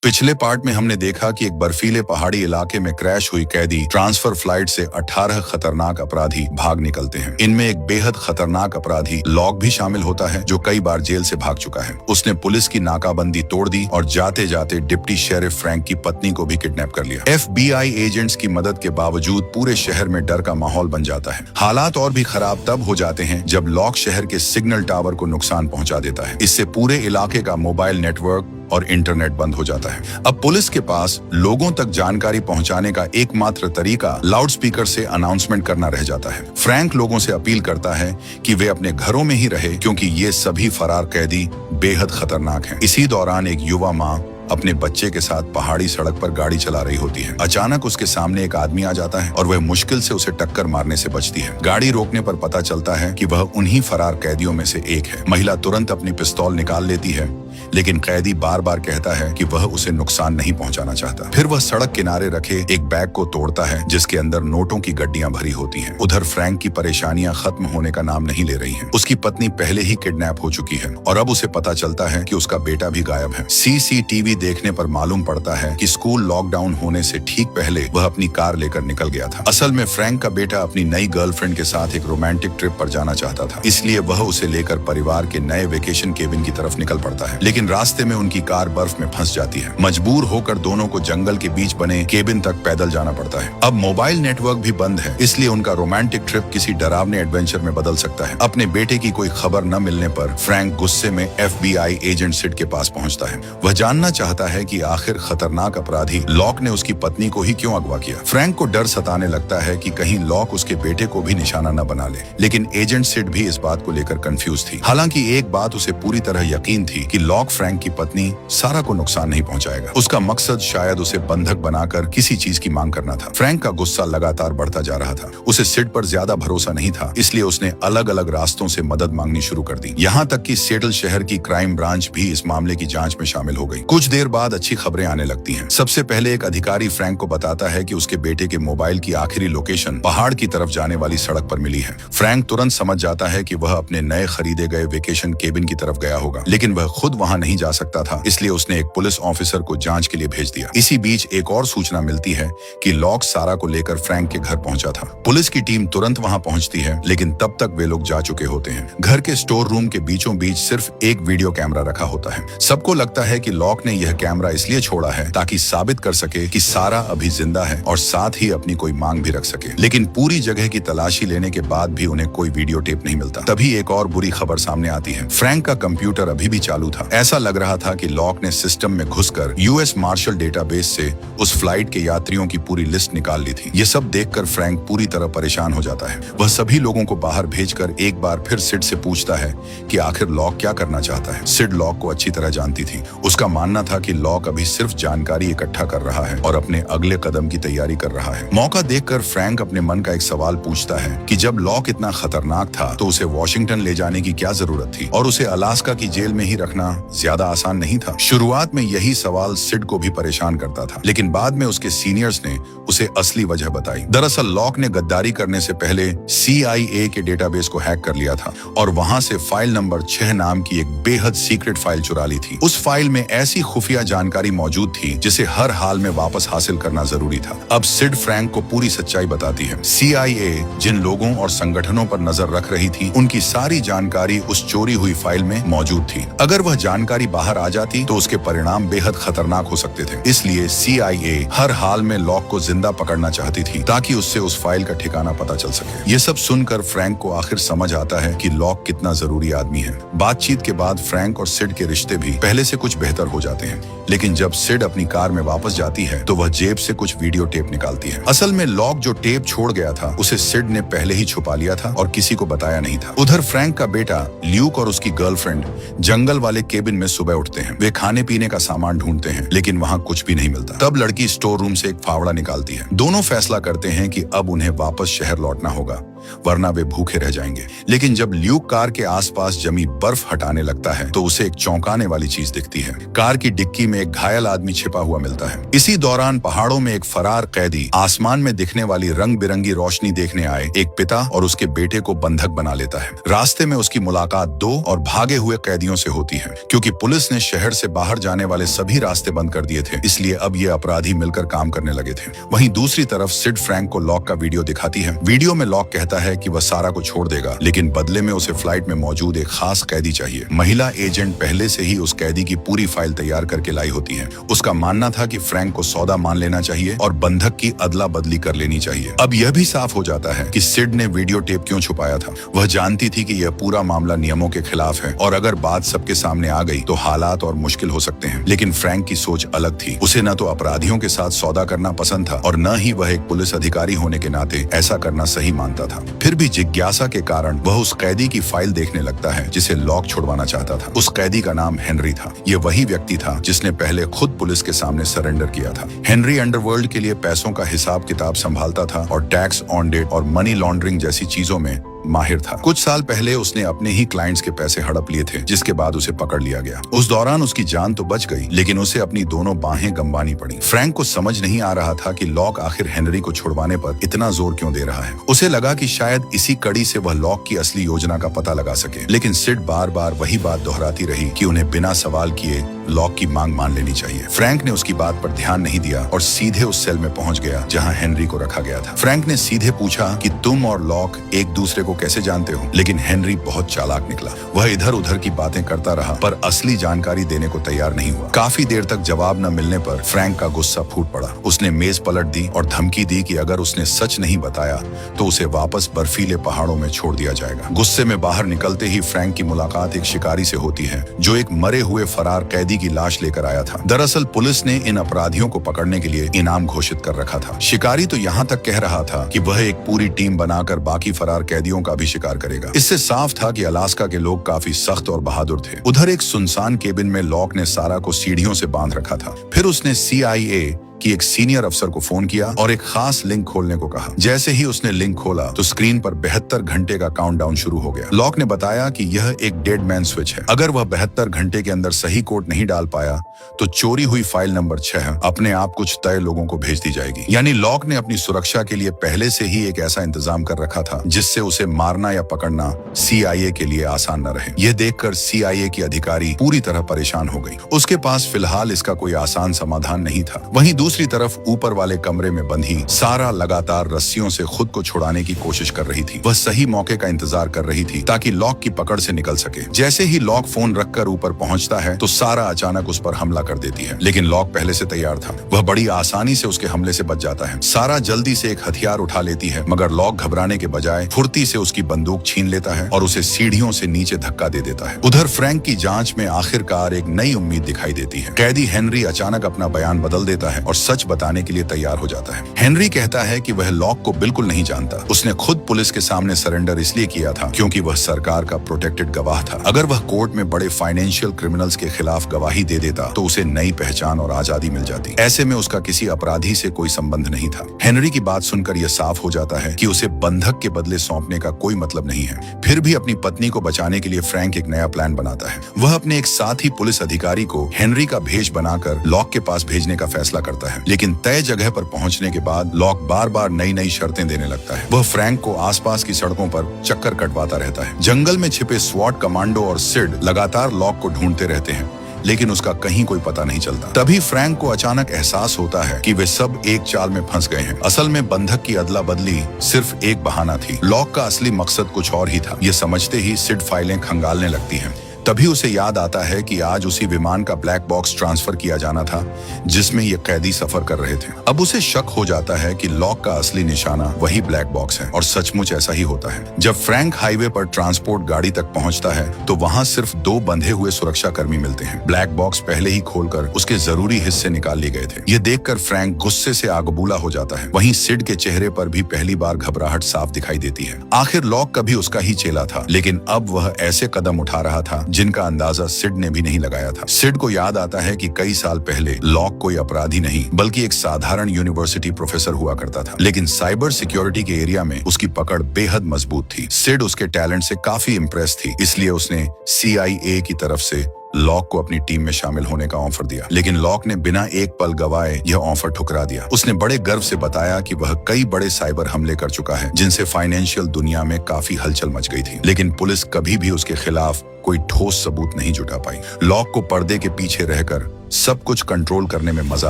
पिछले पार्ट में हमने देखा कि एक बर्फीले पहाड़ी इलाके में क्रैश हुई कैदी ट्रांसफर फ्लाइट से 18 खतरनाक अपराधी भाग निकलते हैं। इनमें एक बेहद खतरनाक अपराधी लॉक भी शामिल होता है, जो कई बार जेल से भाग चुका है। उसने पुलिस की नाकाबंदी तोड़ दी और जाते जाते डिप्टी शेरिफ फ्रैंक की पत्नी को भी किडनैप कर लिया। FBI एजेंट्स की मदद के बावजूद पूरे शहर में डर का माहौल बन जाता है। हालात और भी खराब तब हो जाते हैं जब लॉक शहर के सिग्नल टावर को नुकसान पहुंचा देता है। इससे पूरे इलाके का मोबाइल नेटवर्क और इंटरनेट बंद हो जाता है। अब पुलिस के पास लोगों तक जानकारी पहुंचाने का एकमात्र तरीका लाउडस्पीकर से अनाउंसमेंट करना रह जाता है। फ्रैंक लोगों से अपील करता है कि वे अपने घरों में ही रहे, क्योंकि ये सभी फरार कैदी बेहद खतरनाक हैं। इसी दौरान एक युवा माँ अपने बच्चे के साथ पहाड़ी सड़क पर गाड़ी चला रही होती है। अचानक उसके सामने एक आदमी आ जाता है और वह मुश्किल से उसे टक्कर मारने से बचती है। गाड़ी रोकने पर पता चलता है कि वह उन्हीं फरार कैदियों में से एक है। महिला तुरंत अपनी पिस्तौल निकाल लेती है, लेकिन कैदी बार बार कहता है कि वह उसे नुकसान नहीं पहुंचाना चाहता। फिर वह सड़क किनारे रखे एक बैग को तोड़ता है, जिसके अंदर नोटों की गड्डियां भरी होती हैं। उधर फ्रैंक की परेशानियां खत्म होने का नाम नहीं ले रही हैं। उसकी पत्नी पहले ही किडनैप हो चुकी है और अब उसे पता चलता है कि उसका बेटा भी गायब है। CCTV देखने पर मालूम पड़ता है कि स्कूल लॉकडाउन होने से ठीक पहले वह अपनी कार लेकर निकल गया था। असल में फ्रैंक का बेटा अपनी नई गर्लफ्रेंड के साथ एक रोमांटिक ट्रिप पर जाना चाहता था, इसलिए वह उसे लेकर परिवार के नए वेकेशन केबिन की तरफ निकल पड़ता है। लेकिन रास्ते में उनकी कार बर्फ में फंस जाती है। मजबूर होकर दोनों को जंगल के बीच बने केबिन तक पैदल जाना पड़ता है। अब मोबाइल नेटवर्क भी बंद है, इसलिए उनका रोमांटिक ट्रिप किसी डरावने एडवेंचर में बदल सकता है। अपने बेटे की कोई खबर न मिलने पर फ्रैंक गुस्से में FBI एजेंट सिड के पास पहुंचता है। वह जानना चाहता है कि आखिर खतरनाक अपराधी लॉक ने उसकी पत्नी को ही क्यों अगवा किया। फ्रैंक को डर सताने लगता है कि कहीं लॉक उसके बेटे को भी निशाना न बना ले, लेकिन एजेंट सिड भी इस बात को लेकर कंफ्यूज थी। हालांकि एक बात उसे पूरी तरह यकीन थी कि लॉक फ्रैंक की पत्नी सारा को नुकसान नहीं पहुंचाएगा। उसका मकसद शायद उसे बंधक बनाकर किसी चीज की मांग करना था। फ्रैंक का गुस्सा लगातार बढ़ता जा रहा था। उसे सिड पर ज्यादा भरोसा नहीं था, इसलिए उसने अलग अलग रास्तों से मदद मांगनी शुरू कर दी। यहाँ तक कि सेटल शहर की क्राइम ब्रांच भी इस मामले की जांच में शामिल हो गई। कुछ देर बाद अच्छी खबरें आने लगती हैं। सबसे पहले एक अधिकारी फ्रैंक को बताता है कि उसके बेटे के मोबाइल की आखिरी लोकेशन पहाड़ की तरफ जाने वाली सड़क पर मिली है। फ्रैंक तुरंत समझ जाता है कि वह अपने नए खरीदे गए वेकेशन केबिन की तरफ गया होगा, लेकिन वह खुद वहां नहीं जा सकता था, इसलिए उसने एक पुलिस ऑफिसर को जांच के लिए भेज दिया। इसी बीच एक और सूचना मिलती है कि लॉक सारा को लेकर फ्रैंक के घर पहुंचा था। पुलिस की टीम तुरंत वहां पहुंचती है, लेकिन तब तक वे लोग जा चुके होते हैं। घर के स्टोर रूम के बीचों बीच सिर्फ एक वीडियो कैमरा रखा होता है। सबको लगता है कि लॉक ने यह कैमरा इसलिए छोड़ा है ताकि साबित कर सके कि सारा अभी जिंदा है और साथ ही अपनी कोई मांग भी रख सके। लेकिन पूरी जगह की तलाशी लेने के बाद भी उन्हें कोई वीडियो टेप नहीं मिलता। तभी एक और बुरी खबर सामने आती है। फ्रैंक का कंप्यूटर अभी भी चालू था। ऐसा लग रहा था कि लॉक ने सिस्टम में घुसकर US मार्शल डेटाबेस से उस फ्लाइट के यात्रियों की पूरी लिस्ट निकाल ली थी। ये सब देखकर फ्रैंक पूरी तरह परेशान हो जाता है। वह सभी लोगों को बाहर भेजकर एक बार फिर सिड से पूछता है कि आखिर लॉक क्या करना चाहता है। सिड लॉक को अच्छी तरह जानती थी। उसका मानना था कि लॉक अभी सिर्फ जानकारी इकट्ठा कर रहा है और अपने अगले कदम की तैयारी कर रहा है। मौका देखकर फ्रैंक अपने मन का एक सवाल पूछता है कि जब लॉक इतना खतरनाक था तो उसे वॉशिंगटन ले जाने की क्या जरूरत थी, और उसे अलास्का की जेल में ही रखना ज्यादा आसान नहीं था। शुरुआत में यही सवाल सिड को भी परेशान करता था, लेकिन बाद में उसके सीनियर्स ने उसे असली वजह बताई। दरअसल लॉक ने गद्दारी करने से पहले CIA के डेटाबेस को हैक कर लिया था और वहां से फाइल नंबर 6 नाम की एक बेहद सीक्रेट फाइल चुरा ली थी। उस फाइल में ऐसी खुफिया जानकारी मौजूद थी जिसे हर हाल में वापस हासिल करना जरूरी था। अब सिड फ्रैंक को पूरी सच्चाई बताती है। CIA जिन लोगों और संगठनों पर नजर रख रही थी, उनकी सारी जानकारी उस चोरी हुई फाइल में मौजूद थी। अगर वह जानकारी बाहर आ जाती तो उसके परिणाम बेहद खतरनाक हो सकते थे। इसलिए CIA हर हाल में लॉक को जिंदा पकड़ना चाहती थी ताकि उससे उस फाइल का ठिकाना पता चल सके। ये सब सुनकर फ्रैंक को आखिर समझ आता है कि लॉक कितना जरूरी आदमी है। बातचीत के बाद फ्रैंक और सिड के रिश्ते भी पहले से कुछ बेहतर हो जाते हैं, लेकिन जब सिड अपनी कार में वापस जाती है तो वह जेब से कुछ वीडियो टेप निकालती है। असल में लॉक जो टेप छोड़ गया था उसे सिड ने पहले ही छुपा लिया था और किसी को बताया नहीं था। उधर फ्रैंक का बेटा ल्यूक और उसकी गर्लफ्रेंड जंगल वाले केबिन में सुबह उठते हैं। वे खाने पीने का सामान ढूंढते हैं, लेकिन वहां कुछ भी नहीं मिलता। तब लड़की स्टोर रूम से एक फावड़ा निकालती है। दोनों फैसला करते हैं कि अब उन्हें वापस शहर लौटना होगा। वरना वे भूखे रह जाएंगे। लेकिन जब ल्यूक कार के आसपास जमी बर्फ हटाने लगता है तो उसे एक चौंकाने वाली चीज दिखती है। कार की डिक्की में एक घायल आदमी छिपा हुआ मिलता है। इसी दौरान पहाड़ों में एक फरार कैदी आसमान में दिखने वाली रंग बिरंगी रोशनी देखने आए एक पिता और उसके बेटे को बंधक बना लेता है। रास्ते में उसकी मुलाकात दो और भागे हुए कैदियों से होती है। क्योंकि पुलिस ने शहर से बाहर जाने वाले सभी रास्ते बंद कर दिए थे, इसलिए अब ये अपराधी मिलकर काम करने लगे थे। वहीं दूसरी तरफ सिड फ्रैंक को लॉक का वीडियो दिखाती है। वीडियो में लॉक कहता है कि वह सारा को छोड़ देगा, लेकिन बदले में उसे फ्लाइट में मौजूद एक खास कैदी चाहिए। महिला एजेंट पहले से ही उस कैदी की पूरी फाइल तैयार करके लाई होती है। उसका मानना था कि फ्रैंक को सौदा मान लेना चाहिए और बंधक की अदला बदली कर लेनी चाहिए। अब यह भी साफ हो जाता है कि सिड ने वीडियो टेप क्यों छुपाया था। वह जानती थी कि यह पूरा मामला नियमों के खिलाफ है और अगर बात सबके सामने आ गई तो हालात और मुश्किल हो सकते हैं। लेकिन फ्रैंक की सोच अलग थी। उसे न तो अपराधियों के साथ सौदा करना पसंद था और न ही वह एक पुलिस अधिकारी होने के नाते ऐसा करना सही मानता था। फिर भी जिज्ञासा के कारण वह उस कैदी की फाइल देखने लगता है जिसे लॉक छुड़वाना चाहता था। उस कैदी का नाम हेनरी था। यह वही व्यक्ति था जिसने पहले खुद पुलिस के सामने सरेंडर किया था। हेनरी अंडरवर्ल्ड के लिए पैसों का हिसाब किताब संभालता था और टैक्स ऑन डेट और मनी लॉन्ड्रिंग जैसी चीजों में माहिर था। कुछ साल पहले उसने अपने ही क्लाइंट्स के पैसे हड़प लिए थे, जिसके बाद उसे पकड़ लिया गया। उस दौरान उसकी जान तो बच गई, लेकिन उसे अपनी दोनों बाहें गंवानी पड़ी। फ्रैंक को समझ नहीं आ रहा था कि लॉक आखिर हेनरी को छुड़वाने पर इतना जोर क्यों दे रहा है। उसे लगा कि शायद इसी कड़ी से वह लॉक की असली योजना का पता लगा सके, लेकिन सिड बार बार वही बात दोहराती रही कि उन्हें बिना सवाल किए लॉक की मांग मान लेनी चाहिए। फ्रैंक ने उसकी बात पर ध्यान नहीं दिया और सीधे उस सेल में पहुंच गया जहां हेनरी को रखा गया था। फ्रैंक ने सीधे पूछा कि तुम और लॉक एक दूसरे को कैसे जानते हो, लेकिन हेनरी बहुत चालाक निकला। वह इधर उधर की बातें करता रहा पर असली जानकारी देने को तैयार नहीं हुआ। काफी देर तक जवाब न मिलने पर फ्रैंक का गुस्सा फूट पड़ा। उसने मेज पलट दी और धमकी दी कि अगर उसने सच नहीं बताया तो उसे वापस बर्फीले पहाड़ों में छोड़ दिया जाएगा। गुस्से में बाहर निकलते ही फ्रैंक की मुलाकात एक शिकारी से होती है जो एक मरे हुए फरार कैदी की लाश लेकर आया था। दरअसल पुलिस ने इन अपराधियों को पकड़ने के लिए इनाम घोषित कर रखा था। शिकारी तो यहाँ तक कह रहा था कि वह एक पूरी टीम बनाकर बाकी फरार कैदियों का भी शिकार करेगा। इससे साफ था कि अलास्का के लोग काफी सख्त और बहादुर थे। उधर एक सुनसान केबिन में लॉक ने सारा को सीढ़ियों से बांध रखा था। फिर उसने CIA कि एक सीनियर अफसर को फोन किया और एक खास लिंक खोलने को कहा। जैसे ही उसने लिंक खोला तो स्क्रीन पर 72 घंटे का काउंटडाउन शुरू हो गया। लॉक ने बताया कि यह एक डेड मैन स्विच है। अगर वह 72 घंटे के अंदर सही कोड नहीं डाल पाया तो चोरी हुई फाइल नंबर 6 अपने आप कुछ तय लोगों को भेज दी जाएगी। यानी लॉक ने अपनी सुरक्षा के लिए पहले से ही एक ऐसा इंतजाम कर रखा था जिससे उसे मारना या पकड़ना CIA के लिए आसान न रहे। यह देखकर CIA की अधिकारी पूरी तरह परेशान हो गई। उसके पास फिलहाल इसका कोई आसान समाधान नहीं था। वहीं दूसरी तरफ ऊपर वाले कमरे में बंधी सारा लगातार रस्सियों से खुद को छुड़ाने की कोशिश कर रही थी। वह सही मौके का इंतजार कर रही थी ताकि लॉक की पकड़ से निकल सके। जैसे ही लॉक फोन रखकर ऊपर पहुंचता है तो सारा अचानक उस पर हमला कर देती है, लेकिन लॉक पहले से तैयार था। वह बड़ी आसानी से उसके हमले से बच जाता है। सारा जल्दी से एक हथियार उठा लेती है, मगर लॉक घबराने के बजाय फुर्ती से उसकी बंदूक छीन लेता है और उसे सीढ़ियों से नीचे धक्का दे देता है। उधर फ्रैंक की जांच में आखिरकार एक नई उम्मीद दिखाई देती है। कैदी हेनरी अचानक अपना बयान बदल देता है और सच बताने के लिए तैयार हो जाता है। हेनरी कहता है कि वह लॉक को बिल्कुल नहीं जानता। उसने खुद पुलिस के सामने सरेंडर इसलिए किया था क्योंकि वह सरकार का प्रोटेक्टेड गवाह था। अगर वह कोर्ट में बड़े फाइनेंशियल क्रिमिनल्स के खिलाफ गवाही दे देता तो उसे नई पहचान और आजादी मिल जाती। ऐसे में उसका किसी अपराधी से कोई संबंध नहीं था। हेनरी की बात सुनकर यह साफ हो जाता है कि उसे बंधक के बदले सौंपने का कोई मतलब नहीं है। फिर भी अपनी पत्नी को बचाने के लिए फ्रैंक एक नया प्लान बनाता है। वह अपने एक साथी पुलिस अधिकारी को हेनरी का भेष बनाकर लॉक के पास भेजने का फैसला करता है, लेकिन तय जगह पर पहुंचने के बाद लॉक बार बार नई नई शर्तें देने लगता है। वह फ्रैंक को आसपास की सड़कों पर चक्कर कटवाता रहता है। जंगल में छिपे स्वॉट कमांडो और सिड लगातार लॉक को ढूंढते रहते हैं, लेकिन उसका कहीं कोई पता नहीं चलता। तभी फ्रैंक को अचानक एहसास होता है कि वे सब एक चाल में फंस गए हैं। असल में बंधक की अदला बदली सिर्फ एक बहाना थी। लॉक का असली मकसद कुछ और ही था। ये समझते ही सिड फाइलें खंगालने लगती हैं। तभी उसे याद आता है कि आज उसी विमान का ब्लैक बॉक्स ट्रांसफर किया जाना था जिसमें ये कैदी सफर कर रहे थे। अब उसे शक हो जाता है कि लॉक का असली निशाना वही ब्लैक बॉक्स है और सचमुच ऐसा ही होता है। जब फ्रैंक हाईवे पर ट्रांसपोर्ट गाड़ी तक पहुंचता है तो वहां सिर्फ 2 बंधे हुए सुरक्षा कर्मी मिलते हैं। ब्लैक बॉक्स पहले ही खोलकर उसके जरूरी हिस्से निकाल लिए गए थे। ये देखकर फ्रैंक गुस्से से आग बबूला हो जाता है। वहीं सिड के चेहरे पर भी पहली बार घबराहट साफ दिखाई देती है। आखिर लॉक कभी उसका ही चेला था, लेकिन अब वह ऐसे कदम उठा रहा था जिनका अंदाजा सिड ने भी नहीं लगाया था। सिड को याद आता है कि कई साल पहले लॉक कोई अपराधी नहीं बल्कि एक साधारण यूनिवर्सिटी प्रोफेसर हुआ करता था, लेकिन साइबर सिक्योरिटी के एरिया में उसकी पकड़ बेहद मजबूत थी। सिड उसके टैलेंट से काफी इम्प्रेस थी, इसलिए उसने CIA की तरफ से लॉक को अपनी टीम में शामिल होने का ऑफर दिया, लेकिन लॉक ने बिना एक पल गवाए यह ऑफर ठुकरा दिया। उसने बड़े गर्व से बताया कि वह कई बड़े साइबर हमले कर चुका है जिनसे फाइनेंशियल दुनिया में काफी हलचल मच गई थी, लेकिन पुलिस कभी भी उसके खिलाफ कोई ठोस सबूत नहीं जुटा पाई। लॉक को पर्दे के पीछे रहकर सब कुछ कंट्रोल करने में मजा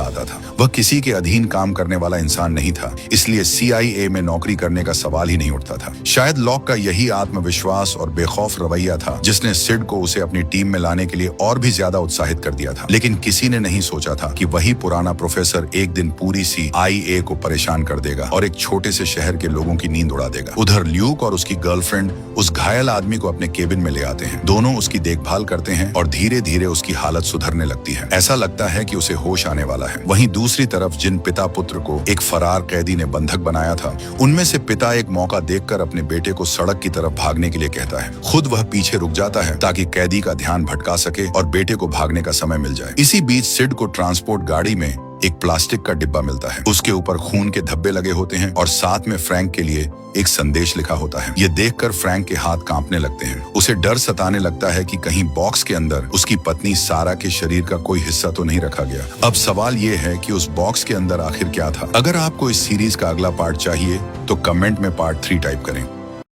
आता था। वह किसी के अधीन काम करने वाला इंसान नहीं था, इसलिए CIA में नौकरी करने का सवाल ही नहीं उठता था। शायद लॉक का यही आत्मविश्वास और बेखौफ रवैया था जिसने सिड को उसे अपनी टीम में लाने के लिए और भी ज्यादा उत्साहित कर दिया था। लेकिन किसी ने नहीं सोचा था कि वही पुराना प्रोफेसर एक दिन पूरी CIA को परेशान कर देगा और एक छोटे से शहर के लोगों की नींद उड़ा देगा। उधर ल्यूक और उसकी गर्लफ्रेंड उस घायल आदमी को अपने केबिन में ले आते हैं। दोनों उसकी देखभाल करते हैं और धीरे धीरे उसकी हालत सुधरने लगती है। ऐसा लगता है कि उसे होश आने वाला है। वहीं दूसरी तरफ जिन पिता पुत्र को एक फरार कैदी ने बंधक बनाया था, उनमें से पिता एक मौका देखकर अपने बेटे को सड़क की तरफ भागने के लिए कहता है। खुद वह पीछे रुक जाता है ताकि कैदी का ध्यान भटका सके और बेटे को भागने का समय मिल जाए। इसी बीच सिड को ट्रांसपोर्ट गाड़ी में एक प्लास्टिक का डिब्बा मिलता है। उसके ऊपर खून के धब्बे लगे होते हैं और साथ में फ्रैंक के लिए एक संदेश लिखा होता है। ये देखकर फ्रैंक के हाथ कांपने लगते हैं। उसे डर सताने लगता है कि कहीं बॉक्स के अंदर उसकी पत्नी सारा के शरीर का कोई हिस्सा तो नहीं रखा गया। अब सवाल ये है कि उस बॉक्स के अंदर आखिर क्या था। अगर आपको इस सीरीज का अगला पार्ट चाहिए तो कमेंट में पार्ट 3 टाइप करें।